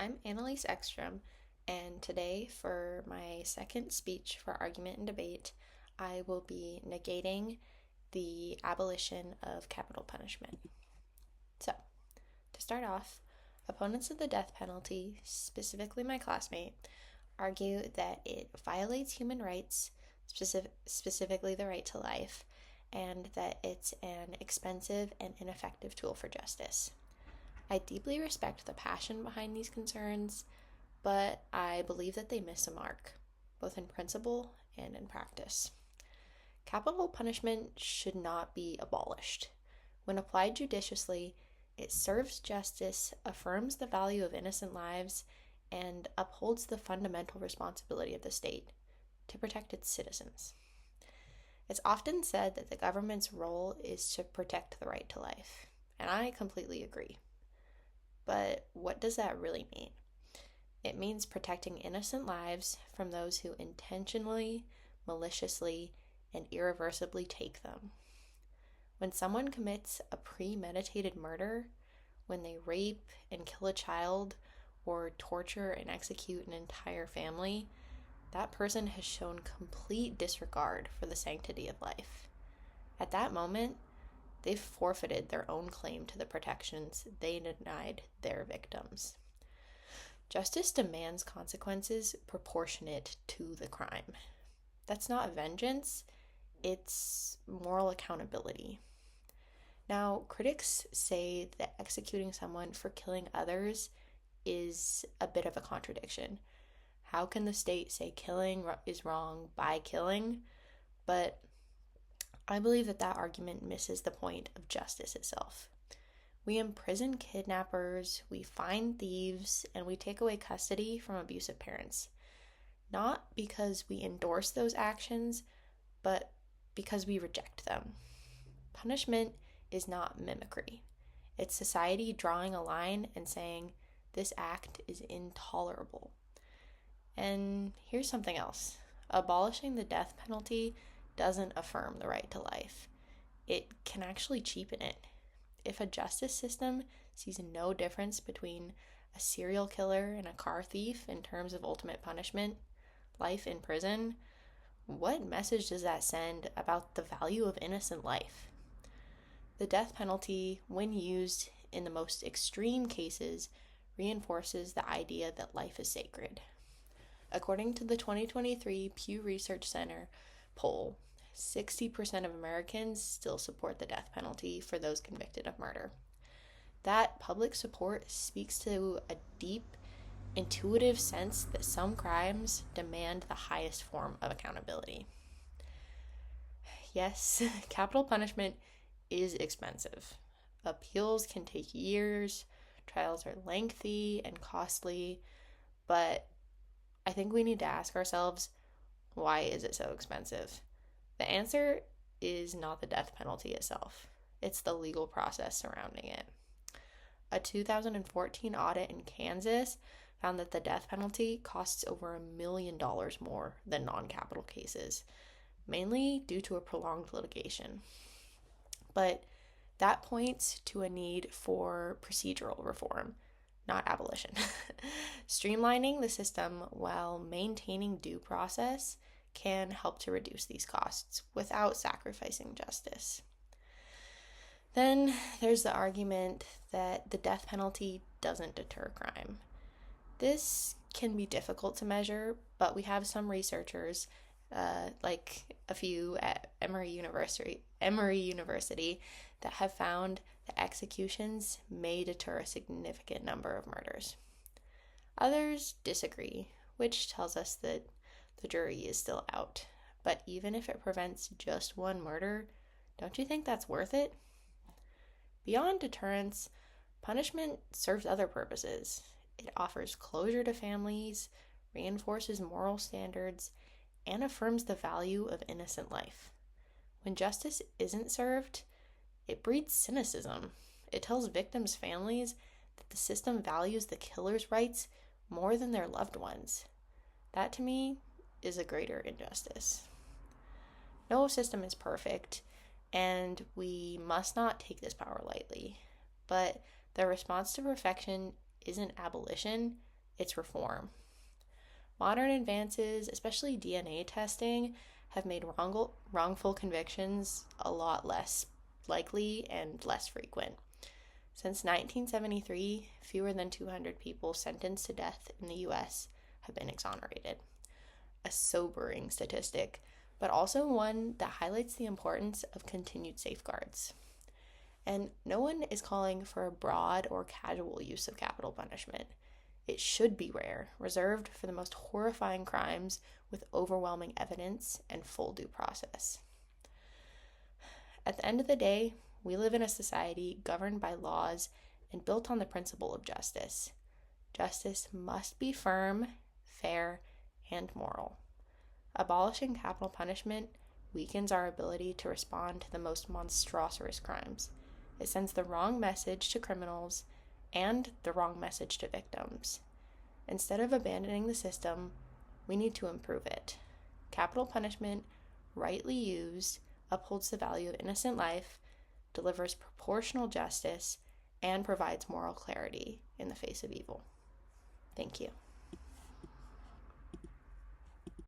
I'm Annalise Ekstrom, and today, for my second speech for argument and debate, I will be negating the abolition of capital punishment. So, to start off, opponents of the death penalty, specifically my classmate, argue that it violates human rights, specifically the right to life, and that it's an expensive and ineffective tool for justice. I deeply respect the passion behind these concerns, but I believe that they miss a mark, both in principle and in practice. Capital punishment should not be abolished. When applied judiciously, it serves justice, affirms the value of innocent lives, and upholds the fundamental responsibility of the state to protect its citizens. It's often said that the government's role is to protect the right to life, and I completely agree. But what does that really mean? It means protecting innocent lives from those who intentionally, maliciously, and irreversibly take them. When someone commits a premeditated murder, when they rape and kill a child, or torture and execute an entire family, that person has shown complete disregard for the sanctity of life. At that moment, they've forfeited their own claim to the protections they denied their victims. Justice demands consequences proportionate to the crime. That's not vengeance, it's moral accountability. Now, critics say that executing someone for killing others is a bit of a contradiction. How can the state say killing is wrong by killing? But I believe that argument misses the point of justice itself. We imprison kidnappers, we fine thieves, and we take away custody from abusive parents. Not because we endorse those actions, but because we reject them. Punishment is not mimicry. It's society drawing a line and saying, this act is intolerable. And here's something else. Abolishing the death penalty doesn't affirm the right to life. It can actually cheapen it. If a justice system sees no difference between a serial killer and a car thief in terms of ultimate punishment, life in prison, what message does that send about the value of innocent life? The death penalty, when used in the most extreme cases, reinforces the idea that life is sacred. According to the 2023 Pew Research Center poll, 60% of Americans still support the death penalty for those convicted of murder. That public support speaks to a deep, intuitive sense that some crimes demand the highest form of accountability. Yes, capital punishment is expensive. Appeals can take years, trials are lengthy and costly, but I think we need to ask ourselves, why is it so expensive? The answer is not the death penalty itself. It's the legal process surrounding it. A 2014 audit in Kansas found that the death penalty costs over $1 million more than non-capital cases, mainly due to a prolonged litigation. But that points to a need for procedural reform, not abolition. Streamlining the system while maintaining due process can help to reduce these costs without sacrificing justice. Then there's the argument that the death penalty doesn't deter crime. This can be difficult to measure, but we have some researchers, like a few at Emory University, that have found that executions may deter a significant number of murders. Others disagree, which tells us that the jury is still out. But even if it prevents just one murder, don't you think that's worth it? Beyond deterrence, punishment serves other purposes. It offers closure to families, reinforces moral standards, and affirms the value of innocent life. When justice isn't served, it breeds cynicism. It tells victims' families that the system values the killer's rights more than their loved ones. That, to me, is a greater injustice. No system is perfect, and we must not take this power lightly. But the response to perfection isn't abolition, its reform. Modern advances, especially DNA testing, have made wrongful convictions a lot less likely and less frequent. Since 1973, fewer than 200 people sentenced to death in the U.S. have been exonerated. A sobering statistic, but also one that highlights the importance of continued safeguards. And no one is calling for a broad or casual use of capital punishment. It should be rare, reserved for the most horrifying crimes with overwhelming evidence and full due process. At the end of the day, we live in a society governed by laws and built on the principle of justice. Justice must be firm, fair, and moral. Abolishing capital punishment weakens our ability to respond to the most monstrous crimes. It sends the wrong message to criminals and the wrong message to victims. Instead of abandoning the system, we need to improve it. Capital punishment, rightly used, upholds the value of innocent life, delivers proportional justice, and provides moral clarity in the face of evil. Thank you.